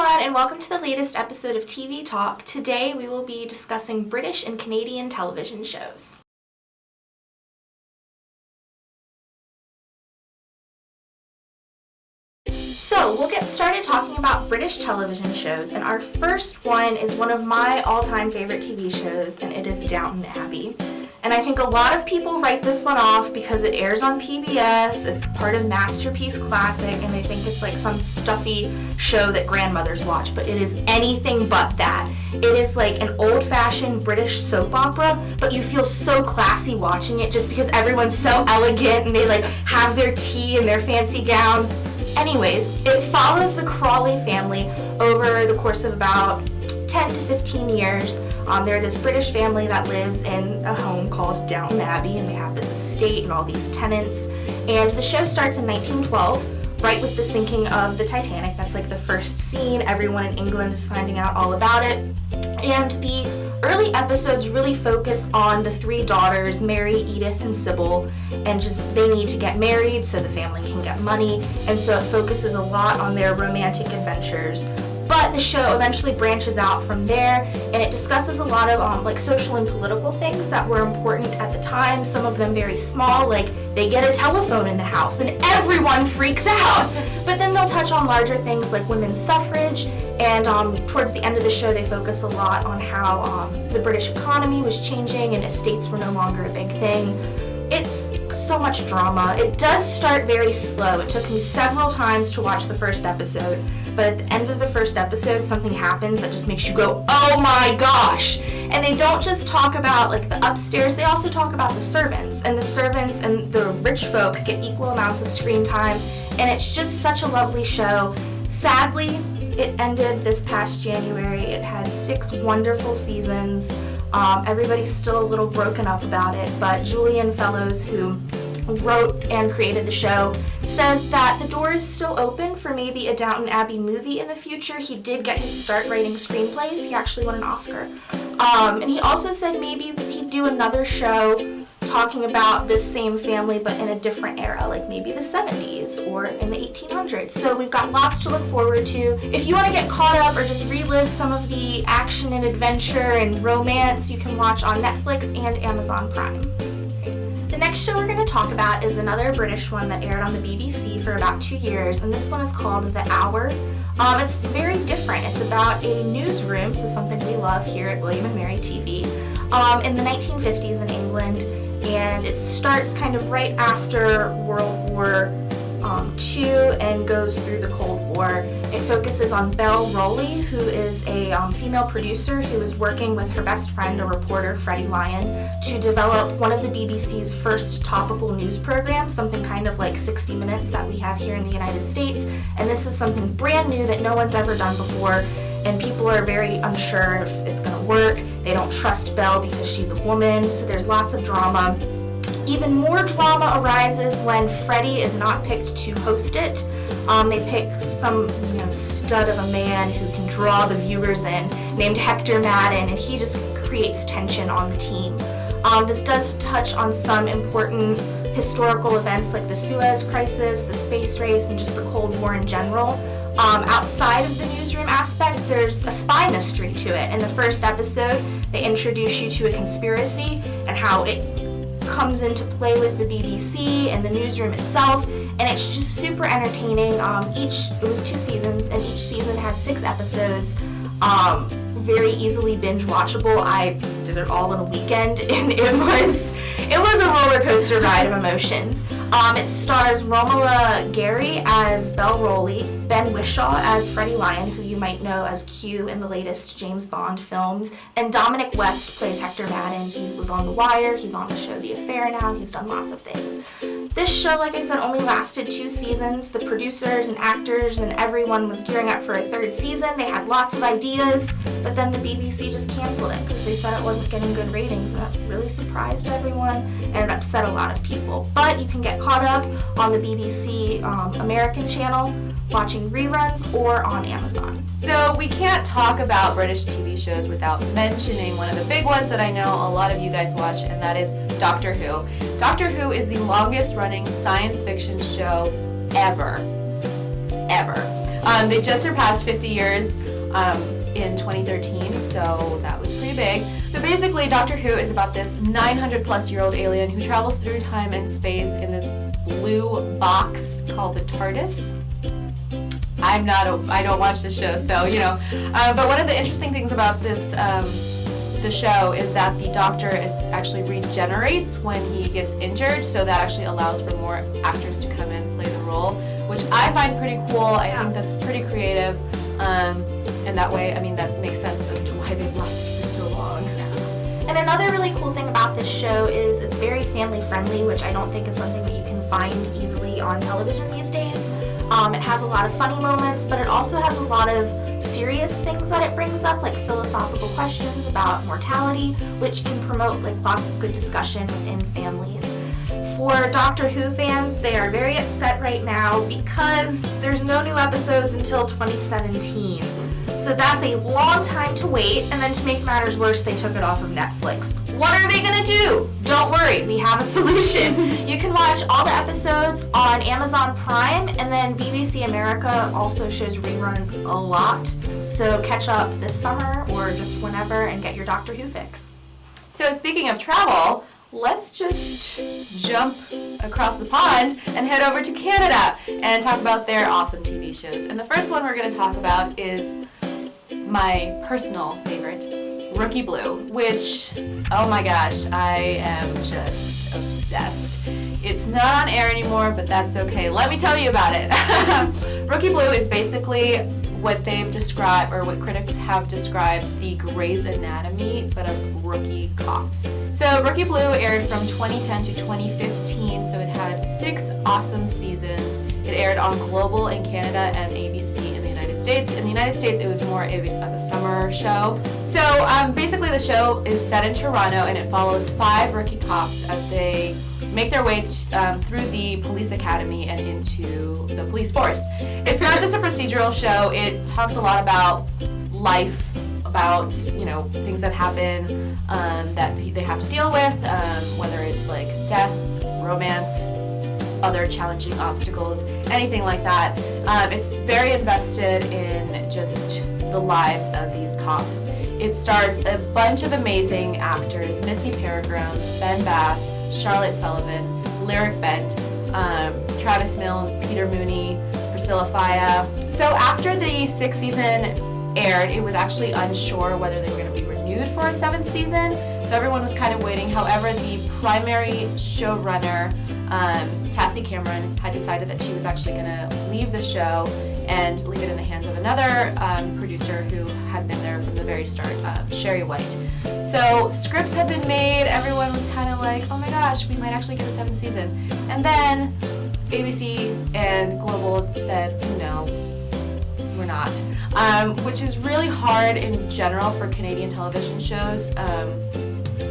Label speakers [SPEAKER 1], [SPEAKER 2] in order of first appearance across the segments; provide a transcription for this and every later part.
[SPEAKER 1] everyone, and welcome to the latest episode of TV Talk. Today we will be discussing British and Canadian television shows. So we'll get started talking about British television shows, and our first one is one of my all-time favorite TV shows, and it is Downton Abbey. And I think a lot of people write this one off because it airs on PBS, it's part of Masterpiece Classic, and they think it's like some stuffy show that grandmothers watch, but it is anything but that. It is like an old-fashioned British soap opera, but you feel so classy watching it just because everyone's so elegant and they like have their tea and their fancy gowns. Anyways, it follows the Crawley family over the course of about 10 to 15 years. They're this British family that lives in a home called Downton Abbey, and they have this estate and all these tenants. And the show starts in 1912, right with the sinking of the Titanic. That's like the first scene. Everyone in England is finding out all about it. And the early episodes really focus on the three daughters, Mary, Edith, and Sybil, and just they need to get married so the family can get money. And so it focuses a lot on their romantic adventures. But the show eventually branches out from there, and it discusses a lot of like social and political things that were important at the time, some of them very small, like they get a telephone in the house and everyone freaks out. But then they'll touch on larger things like women's suffrage, and towards the end of the show they focus a lot on how the British economy was changing and estates were no longer a big thing. It's so much drama. It does start very slow. It took me several times to watch the first episode, but at the end of the first episode, something happens that just makes you go, oh my gosh! And they don't just talk about like the upstairs, they also talk about the servants. And the servants and the rich folk get equal amounts of screen time, and it's just such a lovely show. Sadly, it ended this past January. It had 6 wonderful seasons. Everybody's still a little broken up about it, but Julian Fellows, who wrote and created the show, says that the door is still open for maybe a Downton Abbey movie in the future. He did get his start writing screenplays. He actually won an Oscar. And he also said maybe he'd do another show talking about this same family but in a different era, like maybe the 70s or in the 1800s. So we've got lots to look forward to. If you want to get caught up or just relive some of the action and adventure and romance, you can watch on Netflix and Amazon Prime. The next show we're going to talk about is another British one that aired on the BBC for about 2 years, and this one is called The Hour. It's very different. It's about a newsroom, so something we love here at William and Mary TV, in the 1950s in England. And it starts kind of right after World War II and goes through the Cold War. It focuses on Belle Rowley, who is a female producer who is working with her best friend, a reporter, Freddie Lyon, to develop one of the BBC's first topical news programs, something kind of like 60 Minutes that we have here in the United States. And this is something brand new that no one's ever done before, and people are very unsure if it's going to work. They don't trust Belle because she's a woman, so there's lots of drama. Even more drama arises when Freddie is not picked to host it. They pick some stud of a man who can draw the viewers in, named Hector Madden, and he just creates tension on the team. This does touch on some important historical events like the Suez Crisis, the space race, and just the Cold War in general. Outside of the newsroom aspect, there's a spy mystery to it. In the first episode, they introduce you to a conspiracy and how it comes into play with the BBC and the newsroom itself, and it's just super entertaining. It was 2 seasons, and each season had 6 episodes. Very easily binge watchable. I did it all in a weekend, and it was a roller coaster ride of emotions. It stars Romola Gary as Belle Rowley, Ben Whishaw as Freddie Lyon, who you might know as Q in the latest James Bond films, and Dominic West plays Hector Madden. He was on The Wire, he's on the show The Affair now, he's done lots of things. This show, like I said, only lasted 2 seasons. The producers and actors and everyone was gearing up for a 3rd season. They had lots of ideas, but then the BBC just canceled it because they said it wasn't getting good ratings, and that really surprised everyone and it upset a lot of people. But you can get caught up on the BBC American channel, watching reruns, or on Amazon.
[SPEAKER 2] So we can't talk about British TV shows without mentioning one of the big ones that I know a lot of you guys watch, and that is Doctor Who. Doctor Who is the longest running science fiction show ever. They just surpassed 50 years in 2013, so that was pretty big. So basically, Doctor Who is about this 900-plus-year-old alien who travels through time and space in this blue box called the TARDIS. I don't watch the show, so, but one of the interesting things about this, the show is that the Doctor actually regenerates when he gets injured, so that actually allows for more actors to come in and play the role, which I find pretty cool. I think that's pretty creative, and that way, that makes sense as to why they've lasted for so long.
[SPEAKER 1] And another really cool thing about this show is it's very family friendly, which I don't think is something that you can find easily on television these days. It has a lot of funny moments, but it also has a lot of serious things that it brings up, like philosophical questions about mortality, which can promote lots of good discussion within families. For Doctor Who fans, they are very upset right now because there's no new episodes until 2017. So that's a long time to wait, and then to make matters worse, they took it off of Netflix. What are they gonna do? Don't worry, we have a solution. You can watch all the episodes on Amazon Prime, and then BBC America also shows reruns a lot. So catch up this summer or just whenever and get your Doctor Who fix.
[SPEAKER 2] So speaking of travel, let's just jump across the pond and head over to Canada and talk about their awesome TV shows. And the first one we're going to talk about is my personal favorite, Rookie Blue, which, oh my gosh, I am just obsessed. It's not on air anymore, but that's okay. Let me tell you about it. Rookie Blue is basically what they've described, or what critics have described, the Grey's Anatomy, but of rookie cops. So Rookie Blue aired from 2010 to 2015, so it had 6 awesome seasons. It aired on Global in Canada and ABC in the United States. In the United States, it was more of a summer show. So basically the show is set in Toronto, and it follows 5 rookie cops as they make their way through the police academy and into the police force. It's not just a procedural show. It talks a lot about life, about things that happen that they have to deal with, whether it's like death, romance, other challenging obstacles, anything like that. It's very invested in just the lives of these cops. It stars a bunch of amazing actors: Missy Peregrine, Ben Bass, Charlotte Sullivan, Lyric Bent, Travis Milne, Peter Mooney, Priscilla Faya. So after the 6th season aired, it was actually unsure whether they were going to be renewed for a 7th season, so everyone was kind of waiting. However, the primary showrunner, Tassie Cameron, had decided that she was actually going to leave the show and leave it in the hands of another producer who had been there from the very start, Sherry White. So scripts had been made, everyone was kind of like, oh my gosh, we might actually get a 7th season. And then ABC and Global said, no, we're not. Which is really hard in general for Canadian television shows.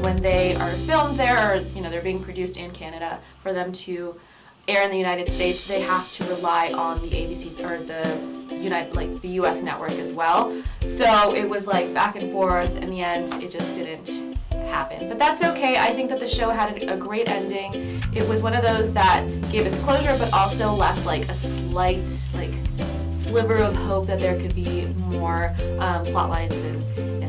[SPEAKER 2] When they are filmed there, or they're being produced in Canada, for them to air in the United States, they have to rely on the ABC or the US network as well. So it was back and forth. In the end, it just didn't happen. But that's okay. I think that the show had a great ending. It was one of those that gave us closure, but also left a slight sliver of hope that there could be more plot lines and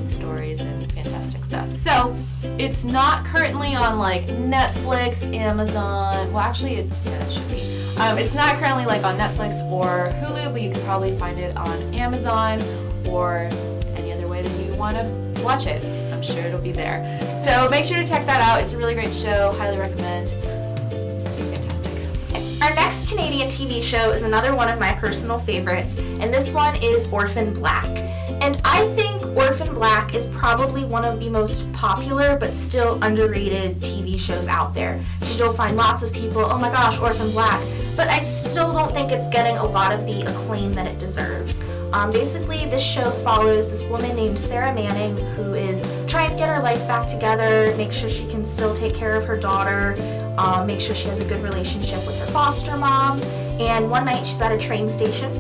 [SPEAKER 2] stories and fantastic stuff. So it's not currently on Netflix, Amazon. Well, actually, it should be. It's not currently on Netflix or Hulu, but you can probably find it on Amazon or any other way that you want to watch it. I'm sure it'll be there. So make sure to check that out. It's a really great show. Highly recommend. It's fantastic.
[SPEAKER 1] Our next Canadian TV show is another one of my personal favorites, and this one is Orphan Black. And I think Orphan Black is probably one of the most popular but still underrated TV shows out there. You'll find lots of people, oh my gosh, Orphan Black, but I still don't think it's getting a lot of the acclaim that it deserves. Basically, this show follows this woman named Sarah Manning who is trying to get her life back together, make sure she can still take care of her daughter, make sure she has a good relationship with her foster mom. And one night she's at a train station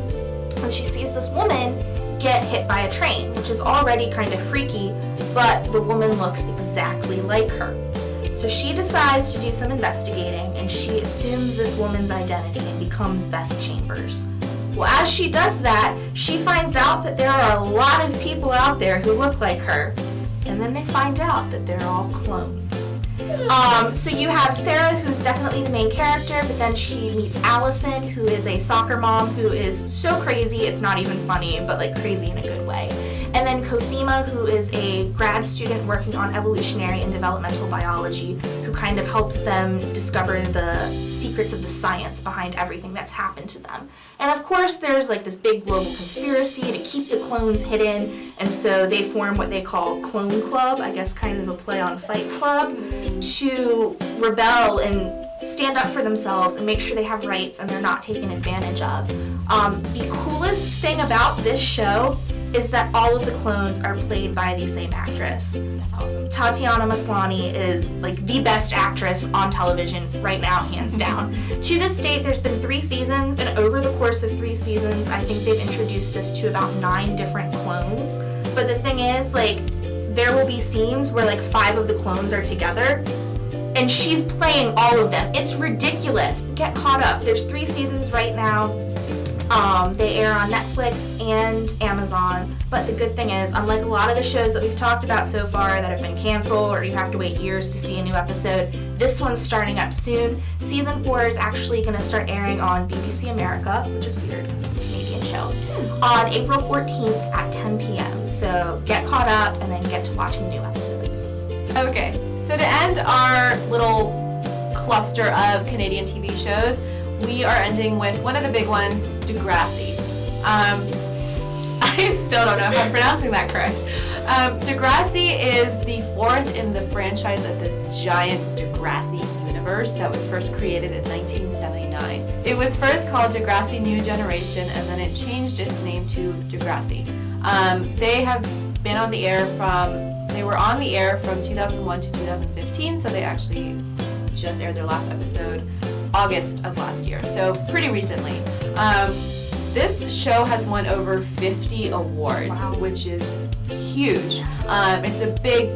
[SPEAKER 1] and she sees this woman get hit by a train, which is already kind of freaky, but the woman looks exactly like her. So she decides to do some investigating, and she assumes this woman's identity and becomes Beth Chambers. Well, as she does that, she finds out that there are a lot of people out there who look like her. And then they find out that they're all clones. So you have Sarah, who's definitely the main character, but then she meets Allison, who is a soccer mom who is so crazy, it's not even funny, but like crazy in a good way. And then Cosima, who is a grad student working on evolutionary and developmental biology, who kind of helps them discover the secrets of the science behind everything that's happened to them. And of course, there's like this big global conspiracy to keep the clones hidden, and so they form what they call Clone Club, I guess kind of a play on Fight Club, to rebel and stand up for themselves and make sure they have rights and they're not taken advantage of. The coolest thing about this show is that all of the clones are played by the same actress.
[SPEAKER 2] That's awesome.
[SPEAKER 1] Tatiana Maslany is like the best actress on television right now, hands down. To this date, there's been 3 seasons, and over the course of 3 seasons, I think they've introduced us to about 9 different clones. But the thing is, like, there will be scenes where like 5 of the clones are together, and she's playing all of them. It's ridiculous. Get caught up. There's 3 seasons right now. They air on Netflix and Amazon, but the good thing is, unlike a lot of the shows that we've talked about so far that have been canceled or you have to wait years to see a new episode, this one's starting up soon. Season 4 is actually going to start airing on BBC America, which is weird because it's a Canadian show, on April 14th at 10 p.m. So get caught up and then get to watching new episodes.
[SPEAKER 2] Okay, so to end our little cluster of Canadian TV shows, we are ending with one of the big ones, Degrassi. I still don't know if I'm pronouncing that correct. Degrassi is the 4th in the franchise of this giant Degrassi universe that was first created in 1979. It was first called Degrassi New Generation, and then it changed its name to Degrassi. They have been on the air they were on the air from 2001 to 2015, so they actually just aired their last episode August of last year, so pretty recently. This show has won over 50 awards,
[SPEAKER 1] wow,
[SPEAKER 2] which is huge. It's a big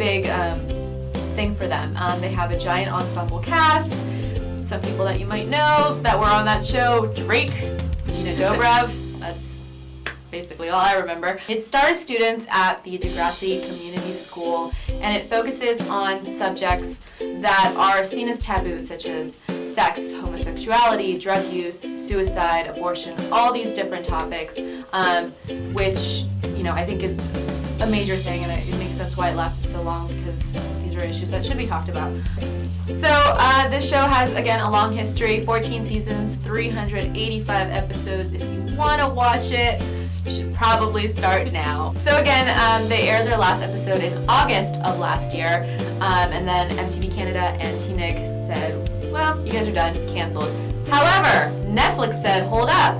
[SPEAKER 2] thing for them. They have a giant ensemble cast. Some people that you might know that were on that show: Drake, Nina Dobrev. That's basically all I remember. It stars students at the Degrassi Community School, and it focuses on subjects that are seen as taboo, such as sex, homosexuality, drug use, suicide, abortion, all these different topics, which, you know, I think is a major thing, and it makes sense why it lasted so long, because these are issues that should be talked about. So this show has, again, a long history, 14 seasons, 385 episodes. If you want to watch it, you should probably start now. So again, they aired their last episode in August of last year, and then MTV Canada and TNIG said, well, you guys are done, canceled. However, Netflix said, hold up,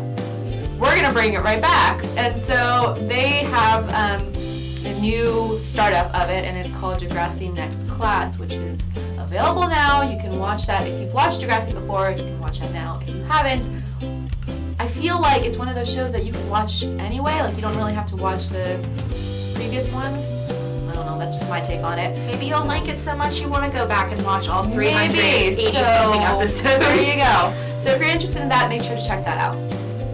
[SPEAKER 2] we're gonna bring it right back. And so they have a new startup of it, and it's called Degrassi Next Class, which is available now. You can watch that. If you've watched Degrassi before, you can watch that now. If you haven't, I feel like it's one of those shows that you can watch anyway. Like, you don't really have to watch the previous ones. I don't know, that's just my take on it.
[SPEAKER 1] Maybe you'll like it so much you want to go back and watch all 380
[SPEAKER 2] Maybe.
[SPEAKER 1] something episodes.
[SPEAKER 2] There you go. So if you're interested in that, make sure to check that out.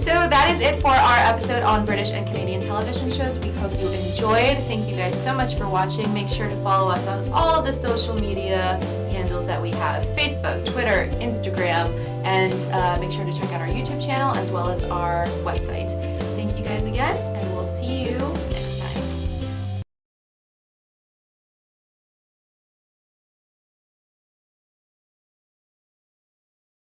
[SPEAKER 2] So that is it for our episode on British and Canadian television shows. We hope you enjoyed. Thank you guys so much for watching. Make sure to follow us on all of the social media handles that we have: Facebook, Twitter, Instagram, and make sure to check out our YouTube channel as well as our website. Thank you guys again.